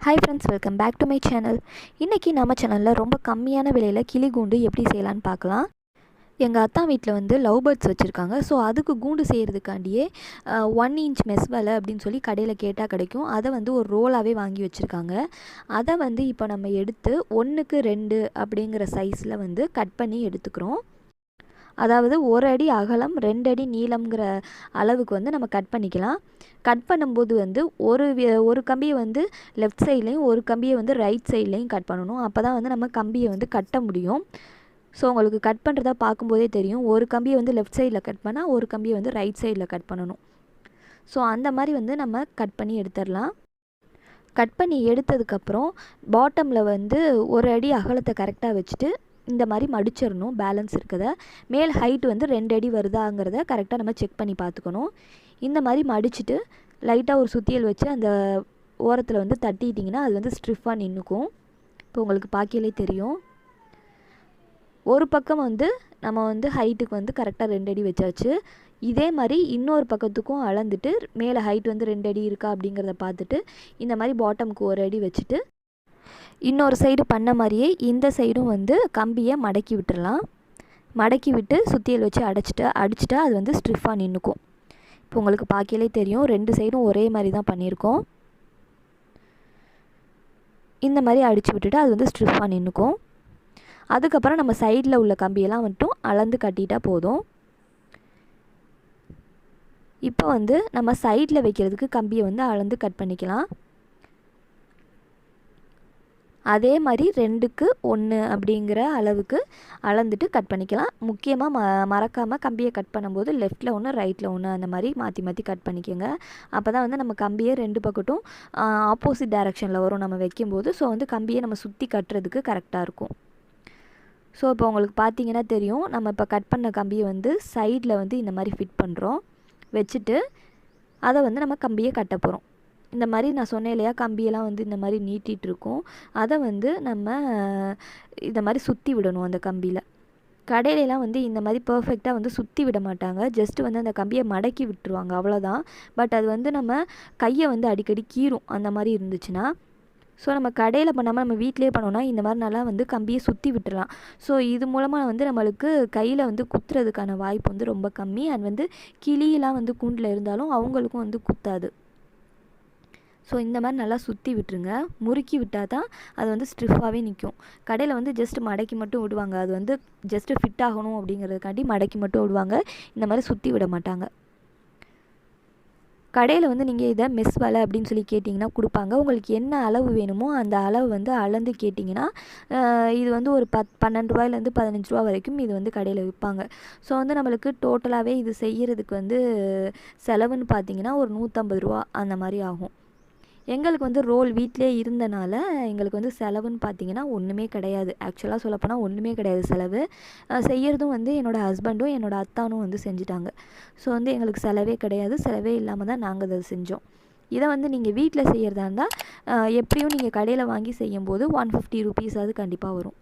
Hi friends, welcome back to my channel. இன்றைக்கி நம்ம சேனலில் ரொம்ப கம்மியான விலையில் கிளி கூண்டு எப்படி செய்யலான்னு பார்க்கலாம். எங்கள் அத்தா வீட்டில் வந்து லவ் பேர்ட்ஸ் வச்சுருக்காங்க. ஸோ அதுக்கு கூண்டு செய்கிறதுக்காண்டியே 1 இன்ச் மெஸ் வலை அப்படின்னு சொல்லி கடையில் கேட்டால் கிடைக்கும். அதை வந்து ஒரு ரோலாகவே வாங்கி வச்சுருக்காங்க. அதை வந்து இப்போ நம்ம எடுத்து 1க்கு 2 அப்படிங்கிற சைஸில் வந்து கட் பண்ணி எடுத்துக்கிறோம். அதாவது 1 அடி அகலம் 2 அடி நீளம்ங்கிற அளவுக்கு வந்து நம்ம கட் பண்ணிக்கலாம். கட் பண்ணும்போது வந்து ஒரு கம்பியை வந்து லெஃப்ட் சைட்லேயும் ஒரு கம்பியை வந்து ரைட் சைட்லேயும் கட் பண்ணணும். அப்போ தான் வந்து நம்ம கம்பியை வந்து கட்ட முடியும். ஸோ உங்களுக்கு கட் பண்ணுறதா பார்க்கும்போதே தெரியும். ஒரு கம்பியை வந்து லெஃப்ட் சைடில் கட் பண்ணால் ஒரு கம்பியை வந்து ரைட் சைடில் கட் பண்ணணும். ஸோ அந்த மாதிரி வந்து நம்ம கட் பண்ணி எடுத்துடலாம். கட் பண்ணி எடுத்ததுக்கப்புறம் பாட்டமில் வந்து 1 அடி அகலத்தை கரெக்டாக வச்சுட்டு இந்த மாதிரி மடிச்சிடணும். பேலன்ஸ் இருக்கிறத மேல் ஹைட் வந்து 2 அடி வருதாங்கிறத கரெக்டாக நம்ம செக் பண்ணி பார்த்துக்கணும். இந்த மாதிரி மடிச்சுட்டு லைட்டாக ஒரு சுத்தியல் வச்சு அந்த ஓரத்தில் வந்து தட்டிட்டிங்கன்னா அது வந்து ஸ்ட்ரிஃபாக நின்றுக்கும். இப்போ உங்களுக்கு பார்க்கலே தெரியும். ஒரு பக்கம் வந்து நம்ம வந்து ஹைட்டுக்கு வந்து கரெக்டாக 2 அடி வச்சாச்சு. இதே மாதிரி இன்னொரு பக்கத்துக்கும் அளந்துட்டு மேலே ஹைட் வந்து 2 அடி இருக்கா அப்படிங்கிறத பார்த்துட்டு இந்த மாதிரி பாட்டமுக்கு 1 அடி வச்சுட்டு இன்னொரு சைடு பண்ண மாதிரியே இந்த சைடும் வந்து கம்பியை மடக்கி விட்டுடலாம். மடக்கி விட்டு சுத்தியல் வச்சு அடிச்சிட்டா அது வந்து ஸ்ட்ரிஃபாக நின்றுக்கும். இப்போ உங்களுக்கு பார்க்கலே தெரியும், 2 சைடும் ஒரே மாதிரி தான் பண்ணியிருக்கோம். இந்த மாதிரி அடித்து விட்டுட்டு அது வந்து ஸ்ட்ரிஃபாக நின்றுக்கும். அதுக்கப்புறம் நம்ம சைடில் உள்ள கம்பியெல்லாம் மட்டும் அளந்து கட்டிட்டால் போதும். இப்போ வந்து நம்ம சைடில் வைக்கிறதுக்கு கம்பியை வந்து அளந்து கட் பண்ணிக்கலாம். அதே மாதிரி 2க்கு 1 அப்படிங்கிற அளவுக்கு அளந்துட்டு கட் பண்ணிக்கலாம். முக்கியமாக மறக்காமல் கம்பியை கட் பண்ணும்போது லெஃப்ட்டில் 1 ரைட்டில் 1 அந்த மாதிரி மாற்றி மாற்றி கட் பண்ணிக்கோங்க. அப்போ தான் வந்து நம்ம கம்பியை 2 பக்கட்டும் ஆப்போசிட் டைரெக்ஷனில் வரும் நம்ம வைக்கும்போது. ஸோ வந்து கம்பியை நம்ம சுற்றி கட்டுறதுக்கு கரெக்டாக இருக்கும். ஸோ இப்போ உங்களுக்கு பார்த்தீங்கன்னா தெரியும், நம்ம இப்போ கட் பண்ண கம்பியை வந்து சைடில் வந்து இந்த மாதிரி ஃபிட் பண்ணுறோம். வச்சுட்டு அதை வந்து நம்ம கம்பியை கட்ட போகிறோம். இந்த மாதிரி நான் சொன்னேன் இல்லையா, கம்பியெல்லாம் வந்து இந்த மாதிரி நீட்டிகிட்ருக்கோம். அதை வந்து நம்ம இந்த மாதிரி சுற்றி விடணும். அந்த கம்பியில் கடையிலலாம் வந்து இந்த மாதிரி பர்ஃபெக்டாக வந்து சுற்றி விட மாட்டாங்க. ஜஸ்ட்டு வந்து அந்த கம்பியை மடக்கி விட்டுருவாங்க, அவ்வளோதான். பட் அது வந்து நம்ம கையை வந்து அடிக்கடி கீறும் அந்த மாதிரி இருந்துச்சுன்னா. ஸோ நம்ம கடையில் பண்ணாமல் நம்ம வீட்டிலே பண்ணோன்னா இந்த மாதிரி நல்லா வந்து கம்பியை சுற்றி விட்டுடலாம். ஸோ இது மூலமாக வந்து நம்மளுக்கு கையில் வந்து குத்துறதுக்கான வாய்ப்பு வந்து ரொம்ப கம்மி. அது வந்து கிளியெலாம் வந்து கூண்டில் இருந்தாலும் அவங்களுக்கும் வந்து குத்தாது. ஸோ இந்த மாதிரி நல்லா சுற்றி விட்டுருங்க. முறுக்கி விட்டால் தான் அது வந்து ஸ்ட்ரிஃபாகவே நிற்கும். கடையில் வந்து ஜஸ்ட் மடக்கி மட்டும் விடுவாங்க. அது வந்து ஜஸ்ட்டு ஃபிட் ஆகணும் அப்படிங்கிறதுக்காண்டி மடக்கி மட்டும் விடுவாங்க. இந்த மாதிரி சுற்றி விட மாட்டாங்க. கடையில் வந்து நீங்கள் இதை மெஸ் வலை அப்படின்னு சொல்லி கேட்டிங்கன்னா கொடுப்பாங்க. உங்களுக்கு என்ன அளவு வேணுமோ அந்த அளவு வந்து அளந்து கேட்டிங்கன்னா இது வந்து ஒரு 12 ரூபாயிலேருந்து 15 ரூபா வரைக்கும் இது வந்து கடையில் விற்பாங்க. ஸோ வந்து நம்மளுக்கு டோட்டலாகவே இது செய்கிறதுக்கு வந்து செலவுன்னு பார்த்தீங்கன்னா ஒரு 150 ரூபா அந்த மாதிரி ஆகும். எங்களுக்கு வந்து ரோல் வீட்டிலே இருந்தனால எங்களுக்கு வந்து செலவுன்னு பார்த்தீங்கன்னா ஒன்றுமே கிடையாது. ஆக்சுவலாக சொல்லப்போனால் ஒன்றுமே கிடையாது செலவு. செய்கிறதும் வந்து என்னோடய ஹஸ்பண்டும் என்னோடய அத்தானும் வந்து செஞ்சுட்டாங்க. ஸோ வந்து எங்களுக்கு செலவே கிடையாது. செலவே இல்லாமல் தான் நாங்கள் அதை செஞ்சோம். இதை வந்து நீங்கள் வீட்டில் செய்கிறதா இருந்தால் எப்படியும் நீங்கள் கடையில் வாங்கி செய்யும்போது 150 ருபீஸ் அது கண்டிப்பாக வரும்.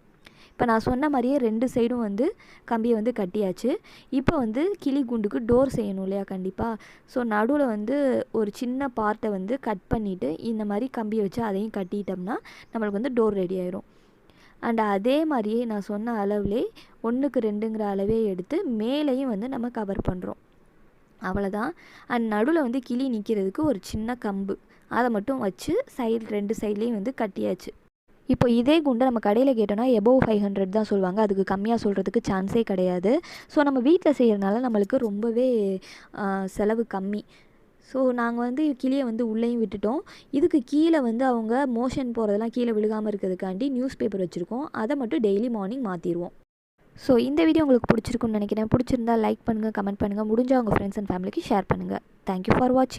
இப்போ நான் சொன்ன மாதிரியே 2 சைடும் வந்து கம்பியை வந்து கட்டியாச்சு. இப்போ வந்து கிளி கூண்டுக்கு டோர் செய்யணும் இல்லையா, கண்டிப்பாக. ஸோ நடுவில் வந்து ஒரு சின்ன பார்ட்டை வந்து கட் பண்ணிவிட்டு இந்த மாதிரி கம்பியை வச்சு அதையும் கட்டிட்டோம்னா நம்மளுக்கு வந்து டோர் ரெடி ஆயிரும். அண்ட் அதே மாதிரியே நான் சொன்ன அளவுலே 1க்கு 2ங்கிற அளவே எடுத்து மேலேயும் வந்து நம்ம கவர் பண்ணுறோம். அவ்வளோதான். அண்ட் நடுவில் வந்து கிளி நிற்கிறதுக்கு ஒரு சின்ன கம்பு அதை மட்டும் வச்சு 2 சைட்லேயும் வந்து கட்டியாச்சு. இப்போ இதே குண்டை நம்ம கடையில் கேட்டோன்னா எபோவ் 500 தான் சொல்லுவாங்க. அதுக்கு கம்மியாக சொல்கிறதுக்கு சான்ஸே கிடையாது. ஸோ நம்ம வீட்டில் செய்கிறனால நம்மளுக்கு ரொம்பவே செலவு கம்மி. ஸோ நாங்கள் வந்து கிளியை வந்து உள்ளேயும் விட்டுட்டோம். இதுக்கு கீழே வந்து அவங்க மோஷன் போகிறதெல்லாம் கீழே விழுகாமல் இருக்கிறதுக்காண்டி நியூஸ் பேப்பர் வச்சுருக்கோம். அதை மட்டும் டெய்லி மார்னிங் மாற்றிடுவோம். ஸோ இந்த வீடியோ உங்களுக்கு பிடிச்சிருக்குன்னு நினைக்கிறேன். பிடிச்சிருந்தா லைக் பண்ணுங்கள், கமெண்ட் பண்ணுங்கள். முடிஞ்சால் உங்கள் ஃப்ரெண்ட்ஸ் அண்ட் ஃபேமிலிக்கு ஷேர் பண்ணுங்கள். தேங்க்யூ ஃபார் வாட்சிங்.